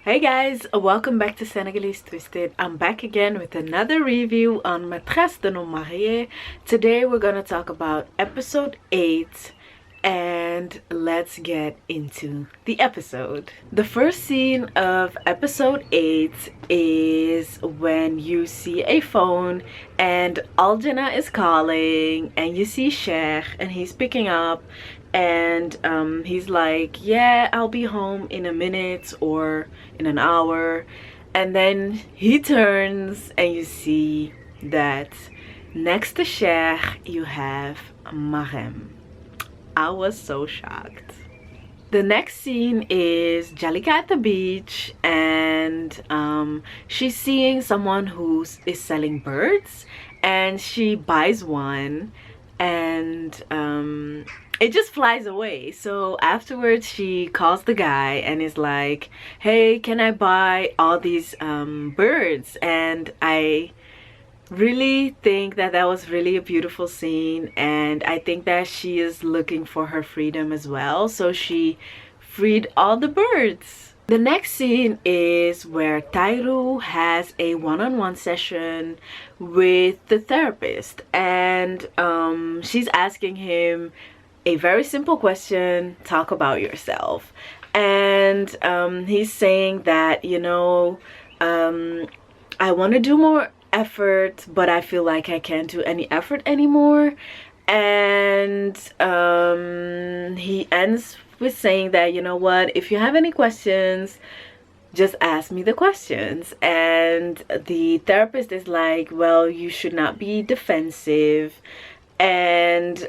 Hey guys, welcome back to Senegalese Twisted. I'm back again with another review on Maîtresse and I. Today we're gonna talk about episode 8 and let's get into the episode. The first scene of episode 8 is when you see a phone and Aljana is calling and you see Sheikh and he's picking up and he's like, yeah, I'll be home in a minute or in an hour. And then he turns and you see that next to Sheikh you have Marem. I was so shocked. The next scene is Jalika at the beach and she's seeing someone who is selling birds and she buys one and it just flies away. So afterwards she calls the guy and is like, hey, can I buy all these birds? And I really think that that was really a beautiful scene, and I think that she is looking for her freedom as well, so she freed all the birds. The next scene is where Tairu has a one-on-one session with the therapist and she's asking him a very simple question: talk about yourself. And he's saying that, you know, I want to do more effort, but I feel like I can't do any effort anymore. And he ends with saying that, you know what, if you have any questions, just ask me the questions. And the therapist is like, well, you should not be defensive. And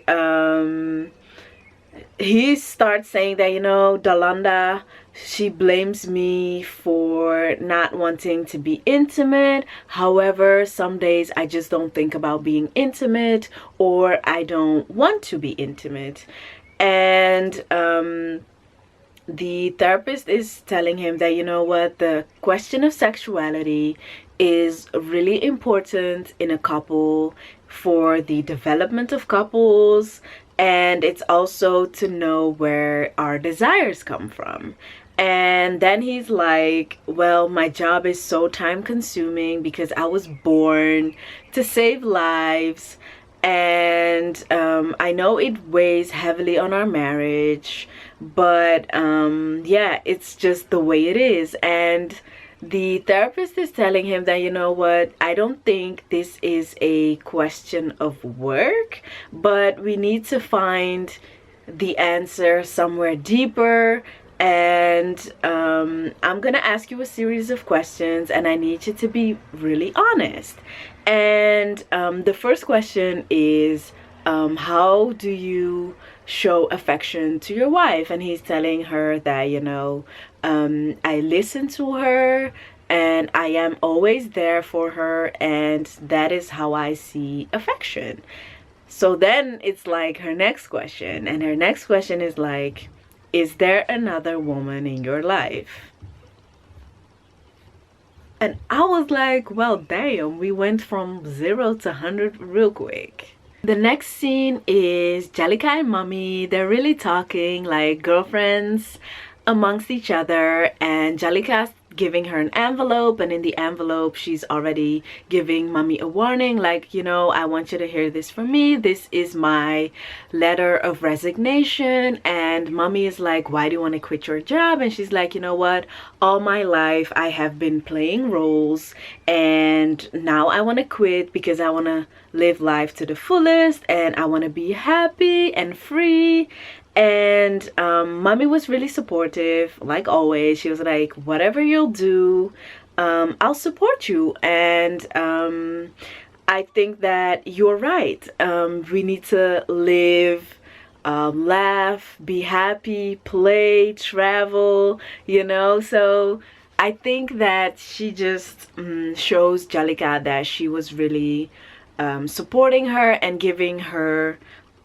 he starts saying that, you know, Dalanda, she blames me for not wanting to be intimate. However, some days I just don't think about being intimate, or I don't want to be intimate. And the therapist is telling him that, you know what, the question of sexuality is really important in a couple for the development of couples, and it's also to know where our desires come from. And then he's like, well, my job is so time consuming because I was born to save lives, and I know it weighs heavily on our marriage, but yeah, it's just the way it is. And the therapist is telling him that, you know what, I don't think this is a question of work, but we need to find the answer somewhere deeper. And I'm gonna ask you a series of questions and I need you to be really honest. And the first question is, how do you show affection to your wife? And he's telling her that, you know, I listen to her and I am always there for her, and that is how I see affection. So then it's like her next question, and her next question is like, is there another woman in your life? And I was like, well, damn, we went from 0 to 100 real quick. The next scene is Jalika and Mommy. They're really talking like girlfriends amongst each other, and Jalika's giving her an envelope, and in the envelope she's already giving Mommy a warning, like, you know, I want you to hear this from me. This is my letter of resignation. And Mommy is like, why do you want to quit your job? And she's like, you know what, all my life I have been playing roles, and now I want to quit because I want to live life to the fullest and I want to be happy and free. And Mommy was really supportive, like always. She was like, whatever you'll do, I'll support you. And I think that you're right. We need to live, laugh, be happy, play, travel, you know. So I think that she just shows Jalika that she was really supporting her and giving her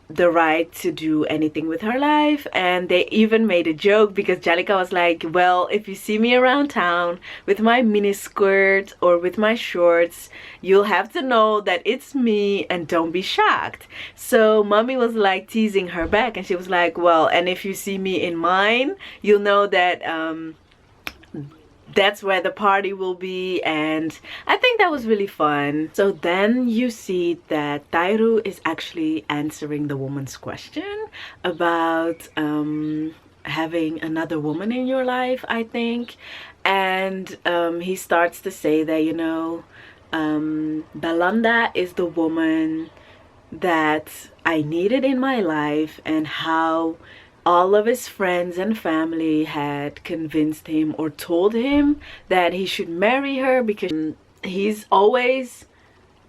the right to do anything with her life. And they even made a joke because Jalika was like, well, if you see me around town with my mini skirt or with my shorts, you'll have to know that it's me and don't be shocked. So Mommy was like teasing her back, and she was like, well, and if you see me in mine, you'll know that that's where the party will be, and I think that was really fun. So then you see that Tairu is actually answering the woman's question about having another woman in your life, I think. And he starts to say that, you know, Dalanda is the woman that I needed in my life, and how all of his friends and family had convinced him or told him that he should marry her, because he's always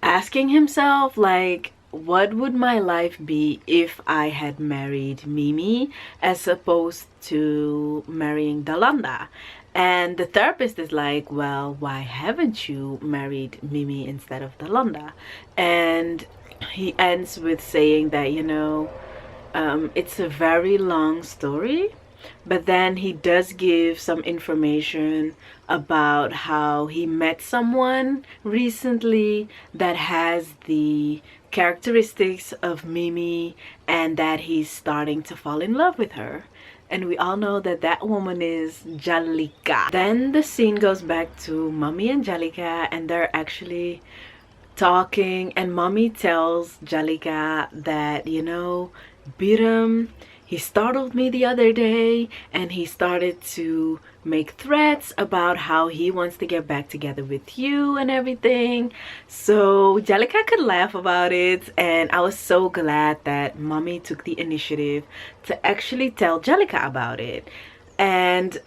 asking himself, like, what would my life be if I had married Mimi as opposed to marrying Dalanda? And the therapist is like, well, why haven't you married Mimi instead of Dalanda? And he ends with saying that, you know, it's a very long story, but then he does give some information about how he met someone recently that has the characteristics of Mimi, and that he's starting to fall in love with her. And we all know that that woman is Jalika. Then the scene goes back to Mommy and Jalika, and they're actually talking, and Mommy tells Jalika that, you know, Biram, he startled me the other day, and he started to make threats about how he wants to get back together with you and everything. So Jalika could laugh about it, and I was so glad that Mommy took the initiative to actually tell Jalika about it. And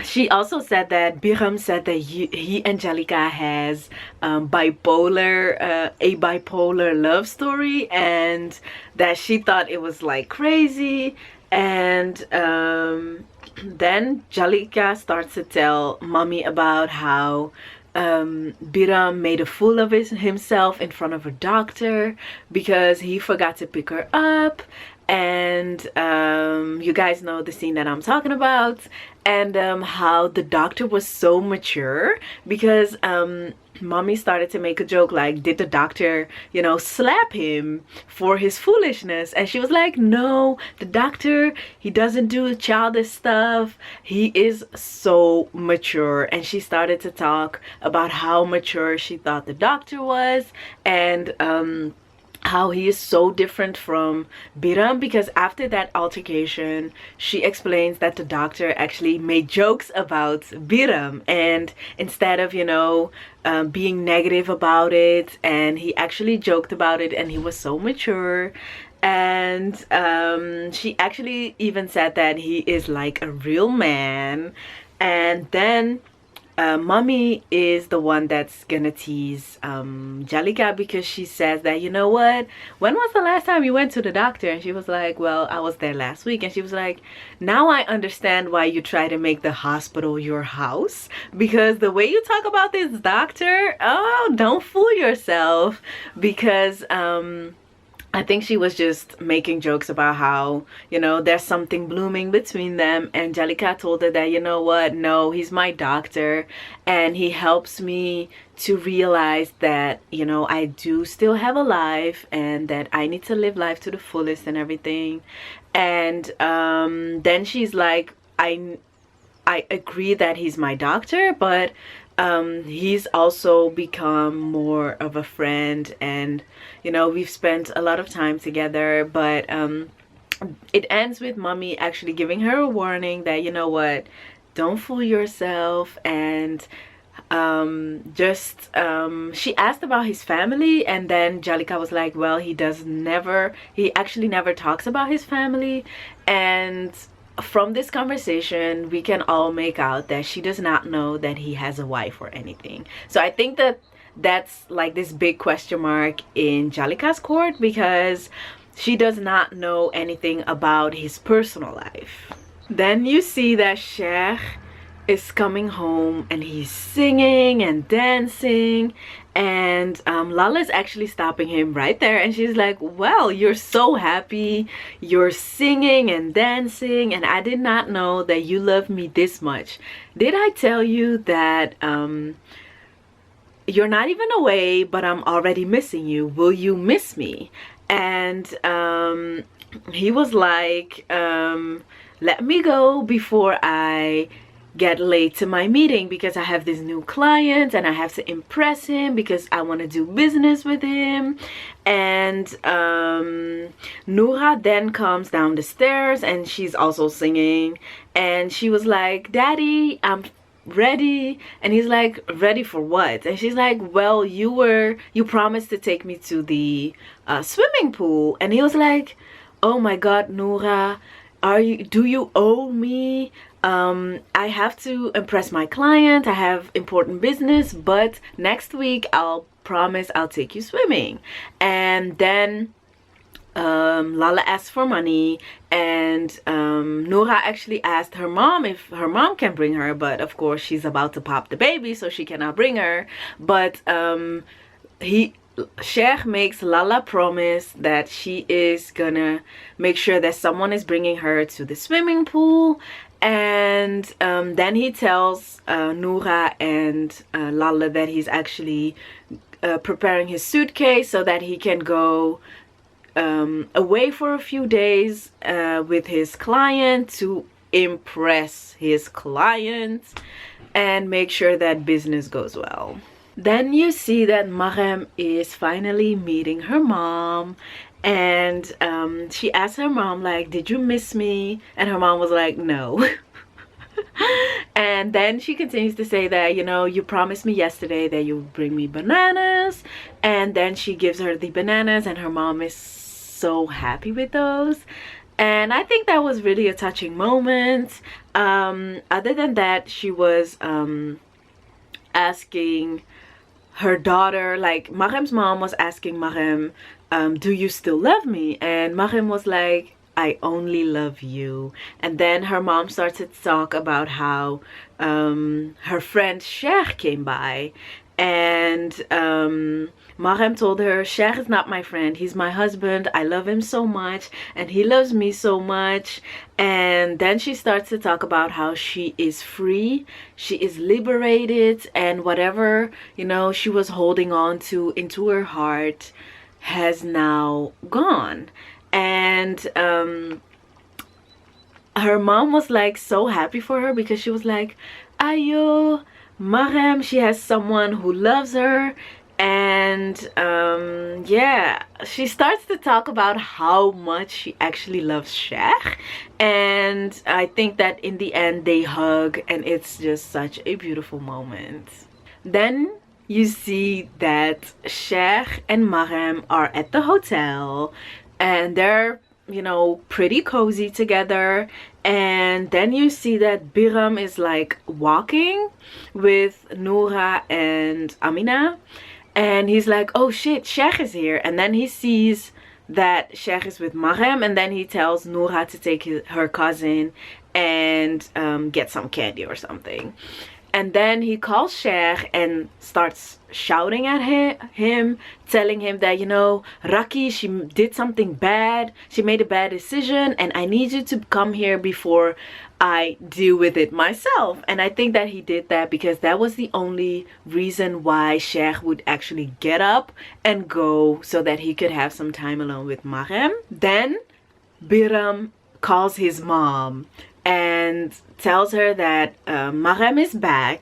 she also said that Biram said that he and Jalika has a bipolar love story, and that she thought it was like crazy. And then Jalika starts to tell Mommy about how Biram made a fool of himself in front of a doctor because he forgot to pick her up. And you guys know the scene that I'm talking about, and how the doctor was so mature, because Mommy started to make a joke like, did the doctor, you know, slap him for his foolishness? And she was like, no, the doctor, he doesn't do childish stuff, he is so mature. And she started to talk about how mature she thought the doctor was, and how he is so different from Biram, because after that altercation, she explains that the doctor actually made jokes about Biram, and instead of, you know, being negative about it, and he actually joked about it, and he was so mature. And she actually even said that he is like a real man. And then Mommy is the one that's gonna tease Jalika, because she says that, you know what, when was the last time you went to the doctor? And she was like, well, I was there last week. And she was like, now I understand why you try to make the hospital your house, because the way you talk about this doctor, oh, don't fool yourself. Because I think she was just making jokes about how, you know, there's something blooming between them. And Jalika told her that, you know what, no, he's my doctor, and he helps me to realize that, you know, I do still have a life, and that I need to live life to the fullest and everything. And then she's like, I agree that he's my doctor, but he's also become more of a friend, and, you know, we've spent a lot of time together. But it ends with Mommy actually giving her a warning that, you know what, don't fool yourself. And she asked about his family, and then Jalika was like, well, he actually never talks about his family. And from this conversation, we can all make out that she does not know that he has a wife or anything. So I think that that's like this big question mark in Jalika's court, because she does not know anything about his personal life. Then you see that Sheikh is coming home, and he's singing and dancing, and Lala is actually stopping him right there, and she's like, well, you're so happy, you're singing and dancing, and I did not know that you love me this much. Did I tell you that you're not even away, but I'm already missing you? Will you miss me? And he was like, let me go before I get late to my meeting because I have this new client and I have to impress him because I want to do business with him. And Noura then comes down the stairs and she's also singing, and she was like, "Daddy, I'm ready." And he's like, "Ready for what?" And she's like, "Well, you promised to take me to the swimming pool." And he was like, "Oh my god, Noura, do you owe me? I have to impress my client, I have important business, but next week I'll promise I'll take you swimming." And then Lala asked for money, and Noura actually asked her mom if her mom can bring her, but of course she's about to pop the baby, so she cannot bring her. But Sheikh makes Lala promise that she is gonna make sure that someone is bringing her to the swimming pool. And then he tells Noura and Lala that he's actually preparing his suitcase so that he can go away for a few days with his client to impress his client and make sure that business goes well. Then you see that Mariam is finally meeting her mom, and she asks her mom, like, "Did you miss me?" And her mom was like, "No." And then she continues to say that, "You promised me yesterday that you would bring me bananas." And then she gives her the bananas, and her mom is so happy with those. And I think that was really a touching moment. Other than that, she was asking her daughter, like Mariam's mom was asking Mariam, "Do you still love me?" And Mariam was like, "I only love you." And then her mom started to talk about how her friend Sheikh came by, and Mariam told her, "Sheikh is not my friend, he's my husband. I love him so much and he loves me so much." And then she starts to talk about how she is free, she is liberated, and whatever she was holding on to into her heart has now gone. And her mom was like so happy for her, because she was like, "Ayo, Mariam, she has someone who loves her." And yeah, she starts to talk about how much she actually loves Sheikh, and I think that in the end they hug, and it's just such a beautiful moment. Then you see that Sheikh and Mariam are at the hotel, and they're pretty cozy together. And then you see that Biram is like walking with Noura and Amina, and he's like, "Oh shit, Sheikh is here." And then he sees that Sheikh is with Mariam, and then he tells Noura to take her cousin and get some candy or something. And then he calls Sheikh and starts shouting at him, telling him that, "Raki, she did something bad. She made a bad decision, and I need you to come here before I deal with it myself." And I think that he did that because that was the only reason why Sheikh would actually get up and go, so that he could have some time alone with Mariam. Then Biram calls his mom and tells her that Mariam is back,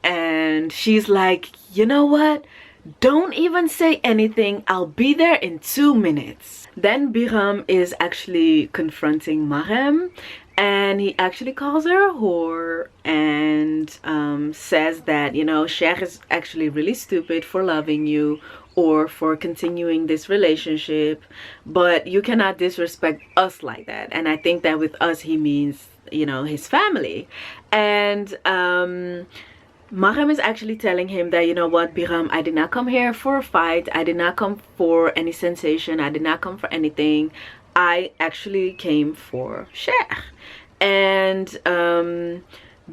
and she's like, "You know what? Don't even say anything. I'll be there in 2 minutes." Then Biram is actually confronting Mariam, and he actually calls her a whore, and says that, Sheikh is actually really stupid for loving you or for continuing this relationship, but you cannot disrespect us like that. And I think that with us he means his family. And Mariam is actually telling him that, "You know what, Biram, I did not come here for a fight. I did not come for any sensation. I did not come for anything. I actually came for Sheikh." And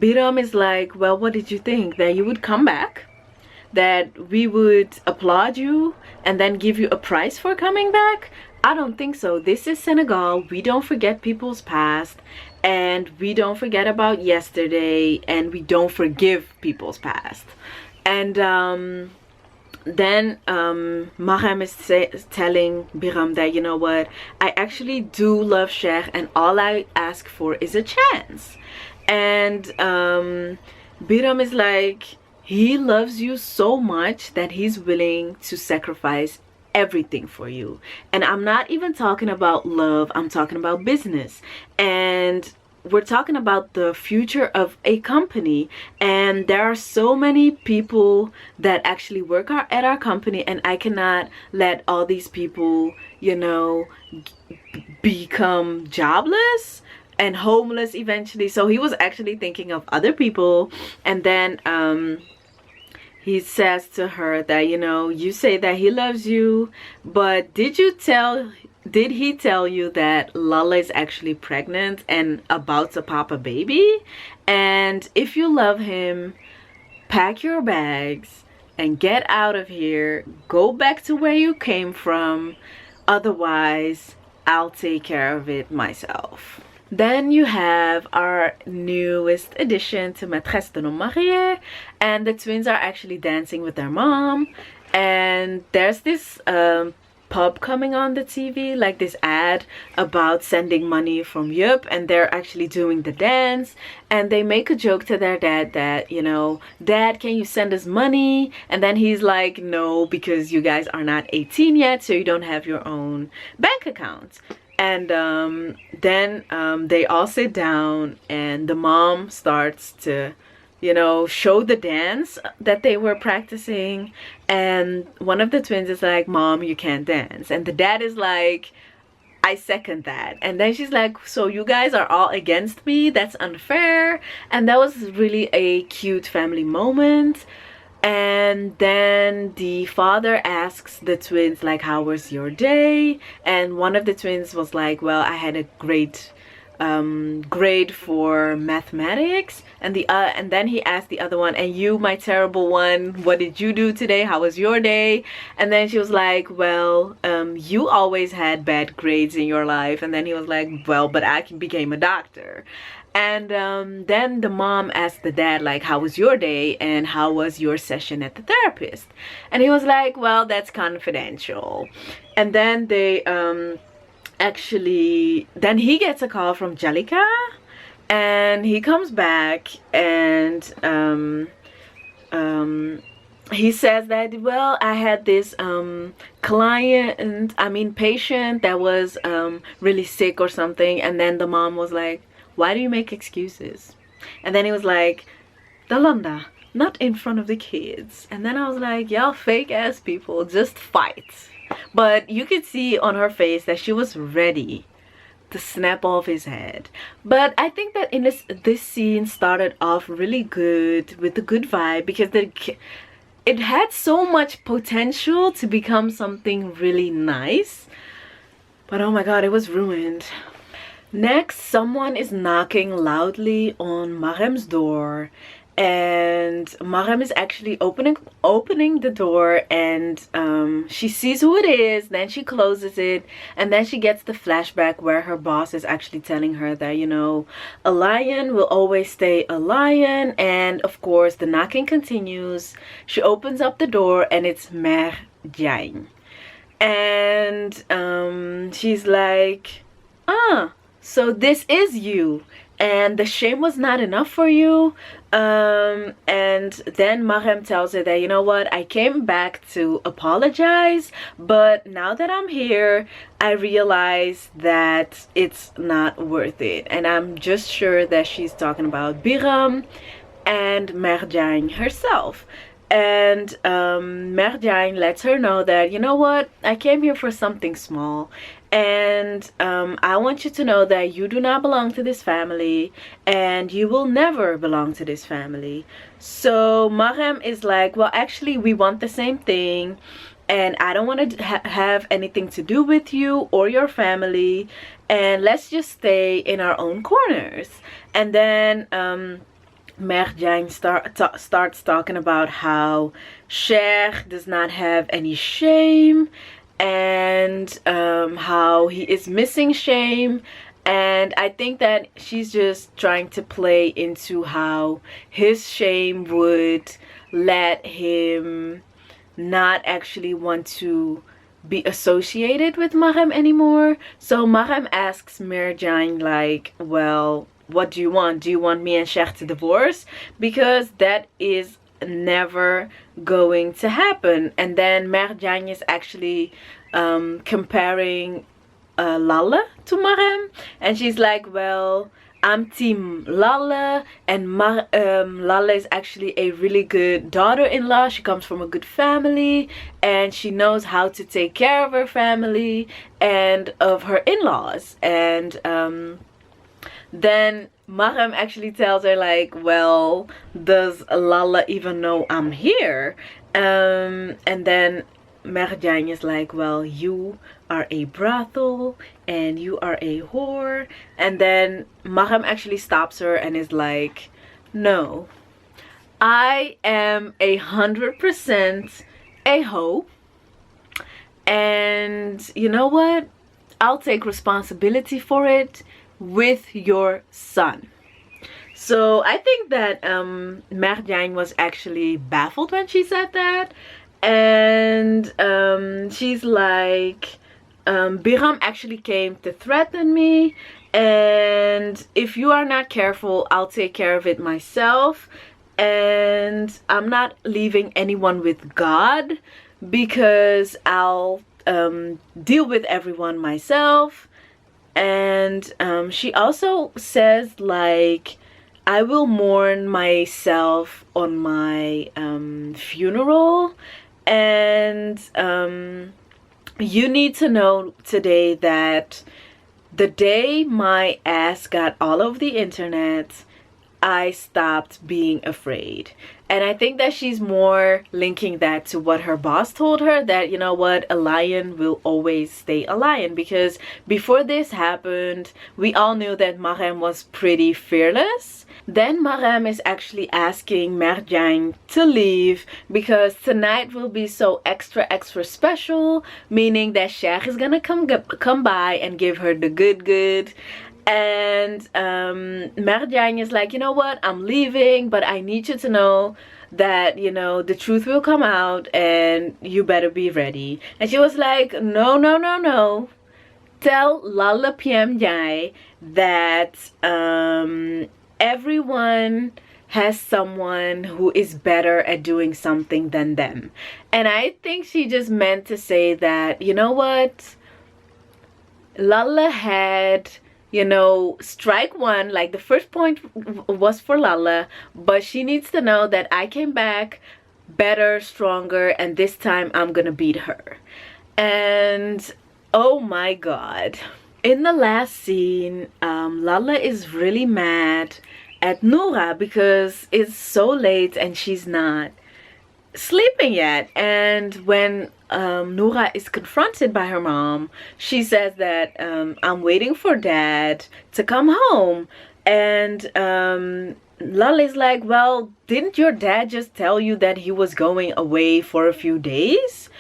Biram is like, "Well, what did you think? That you would come back? That we would applaud you and then give you a prize for coming back? I don't think so. This is Senegal. We don't forget people's past, and we don't forget about yesterday, and we don't forgive people's past." And then Mariam is telling Biram that, "You know what, I actually do love Sheikh, and all I ask for is a chance." And Biram is like, he loves you so much that he's willing to sacrifice everything for you. And I'm not even talking about love, I'm talking about business. And we're talking about the future of a company, and there are so many people that actually work at our company, and I cannot let all these people, you know, become jobless and homeless eventually. So he was actually thinking of other people. And then he says to her that, you know, you say that he loves you, but did he tell you that Lala is actually pregnant and about to pop a baby? And if you love him, pack your bags and get out of here. Go back to where you came from. Otherwise, I'll take care of it myself. Then you have our newest addition to Maîtresse and I, and the twins are actually dancing with their mom. And there's this pub coming on the TV, like this ad about sending money from Yup, and they're actually doing the dance. And they make a joke to their dad that, you know, Dad, can you send us money? And then he's like, no, because you guys are not 18 yet, so you don't have your own bank account. And then they all sit down, and the mom starts to, you know, show the dance that they were practicing. And one of the twins is like, Mom, you can't dance. And the dad is like, I second that. And then she's like, so you guys are all against me? That's unfair. And that was really a cute family moment. And then the father asks the twins, like, how was your day? And one of the twins was like, well, I had a great grade for mathematics. And then he asked the other one, and you, my terrible one, what did you do today? How was your day? And then she was like, well, you always had bad grades in your life. And then he was like, well, but I became a doctor. And then the mom asked the dad, like, how was your day and how was your session at the therapist? And he was like, well, that's confidential. And then they then he gets a call from Jalika, and he comes back, and he says that, well, I had this patient that was really sick or something. And then the mom was like, why do you make excuses? And then he was like, Dalanda, not in front of the kids. And then I was like, y'all fake ass people, just fight. But you could see on her face that she was ready to snap off his head. But I think that in this scene started off really good, with a good vibe, because it had so much potential to become something really nice. But oh my god, it was ruined. Next, someone is knocking loudly on Marem's door, and Marem is actually opening the door, and she sees who it is. Then she closes it, and then she gets the flashback where her boss is actually telling her that, you know, a lion will always stay a lion. And of course the knocking continues. She opens up the door, and it's Mère Jane, and she's like, so this is you, and the shame was not enough for you. And then Marem tells her that, you know what, I came back to apologize, but now that I'm here, I realize that it's not worth it. And I'm just sure that she's talking about Biram and Merjane herself. And Merjane lets her know that, you know what, I came here for something small, and I want you to know that you do not belong to this family, and you will never belong to this family. So Marem is like, well, actually we want the same thing, and I don't want to have anything to do with you or your family, and let's just stay in our own corners. And then Merjane starts talking about how Cher does not have any shame, and how he is missing shame. And I think that she's just trying to play into how his shame would let him not actually want to be associated with Marem anymore. So Marem asks Merjane, like, well, what do you want? Do you want me and Sheikh to divorce? Because that is never going to happen. And then Merjane is actually comparing Lalla to Marem, and she's like, well, I'm team Lalla, and Lalla is actually a really good daughter-in-law. She comes from a good family, and she knows how to take care of her family and of her in-laws. And then Marem actually tells her like, well, does Lalla even know I'm here? And then Merjane is like, well, you are a brothel and you are a whore. And then Marem actually stops her and is like, no, I am 100% a hoe, and you know what, I'll take responsibility for it with your son. So I think that Merjane was actually baffled when she said that. And she's like, Biram actually came to threaten me, and if you are not careful, I'll take care of it myself, and I'm not leaving anyone with God, because I'll deal with everyone myself. And she also says like, I will mourn myself on my funeral. And you need to know today that the day my ass got all over the internet, I stopped being afraid. And I think that she's more linking that to what her boss told her, that, you know what, a lion will always stay a lion. Because before this happened, we all knew that Marem was pretty fearless. Then Marem is actually asking Merjane to leave because tonight will be so extra special, meaning that Sheikh is gonna come by and give her the good. And Merjane is like, you know what, I'm leaving, but I need you to know that, you know, the truth will come out and you better be ready. And she was like, no. Tell Lalla PM Jai that everyone has someone who is better at doing something than them. And I think she just meant to say that, you know what, Lalla had, you know, strike one, like the first point was for Lalla, but she needs to know that I came back better, stronger, and this time I'm gonna beat her. And oh my god, in the last scene, Lalla is really mad at Noura because it's so late and she's not sleeping yet. And when Noura is confronted by her mom, she says that I'm waiting for dad to come home. And Lalla is like, well, didn't your dad just tell you that he was going away for a few days?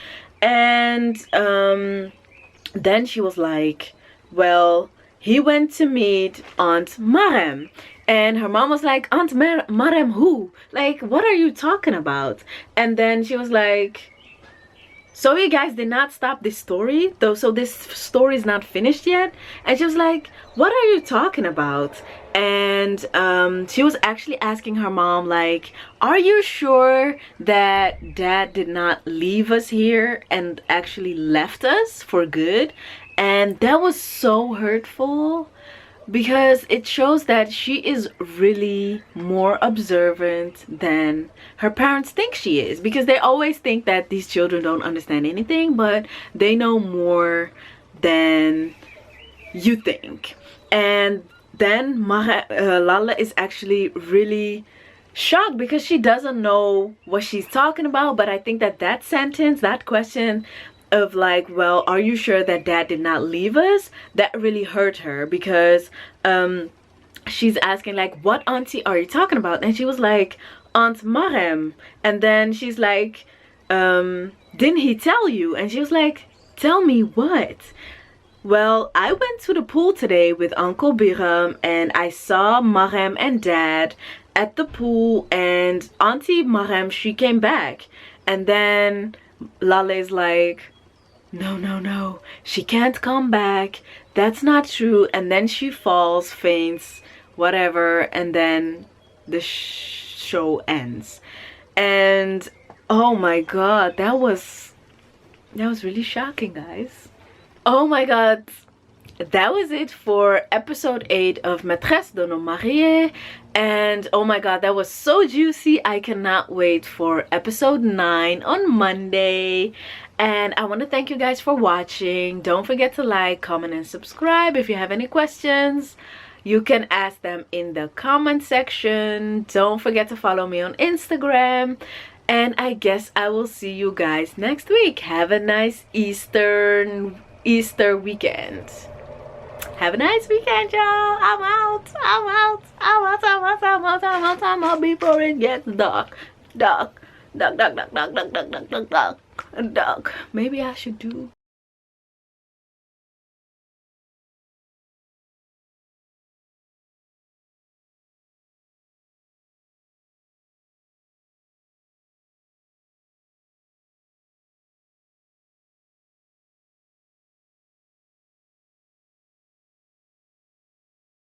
And then she was like, well, he went to meet Aunt Marem. And her mom was like, Aunt Marem who? Like, what are you talking about? And then she was like, so you guys did not stop this story though, so this story is not finished yet? And she was like, what are you talking about? And she was actually asking her mom like, are you sure that dad did not leave us here and actually left us for good? And that was so hurtful, because it shows that she is really more observant than her parents think she is, because they always think that these children don't understand anything, but they know more than you think. And then Lalla is actually really shocked because she doesn't know what she's talking about. But I think that that sentence, that question of like, well, are you sure that dad did not leave us, that really hurt her, because she's asking like, what auntie are you talking about? And she was like, Aunt Marem. And then she's like, didn't he tell you? And she was like, tell me what? Well, I went to the pool today with Uncle Biram and I saw Marem and dad at the pool, and Auntie Marem, she came back. And then Lalla is like, no, she can't come back, that's not true. And then she falls, faints whatever, and then the show ends. And oh my god, that was really shocking, guys. Oh my god, that was it for episode 8 of Maîtresse and I. And oh my god, that was so juicy. I cannot wait for episode 9 on Monday. And I want to thank you guys for watching. Don't forget to like, comment, and subscribe. If you have any questions, you can ask them in the comment section. Don't forget to follow me on Instagram. And I guess I will see you guys next week. Have a nice Easter weekend. Have a nice weekend, y'all. I'm out before it gets dark. Dark. Maybe I should do